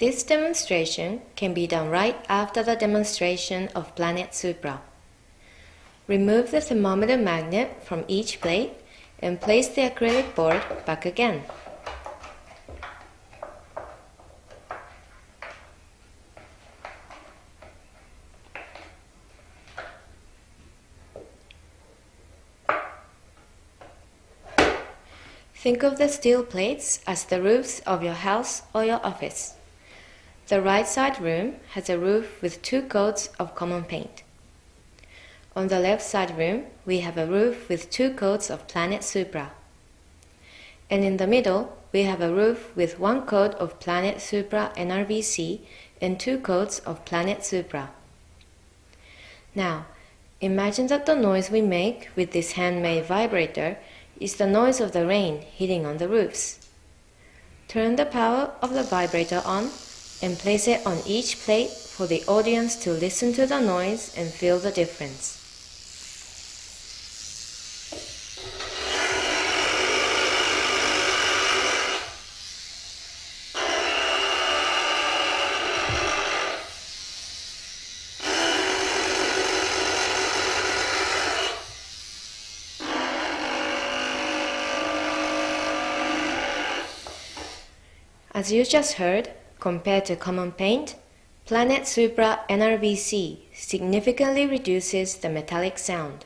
This demonstration can be done right after the demonstration of PLANET SUPRA. Remove the thermometer magnet from each plate and place the acrylic board back again. Think of the steel plates as the roofs of your house or your office. The right side room has a roof with 2 coats of common paint. On the left side room, we have a roof with 2 coats of PLANET SUPRA. And in the middle, we have a roof with 1 coat of PLANET SUPRA NRVC and 2 coats of PLANET SUPRA. Now, imagine that the noise we make with this handmade vibrator is the noise of the rain hitting on the roofs. Turn the power of the vibrator on and place it on each plate for the audience to listen to the noise and feel the difference. As you just heard, compared to common paint, PLANET SUPRA NRVC significantly reduces the metallic sound.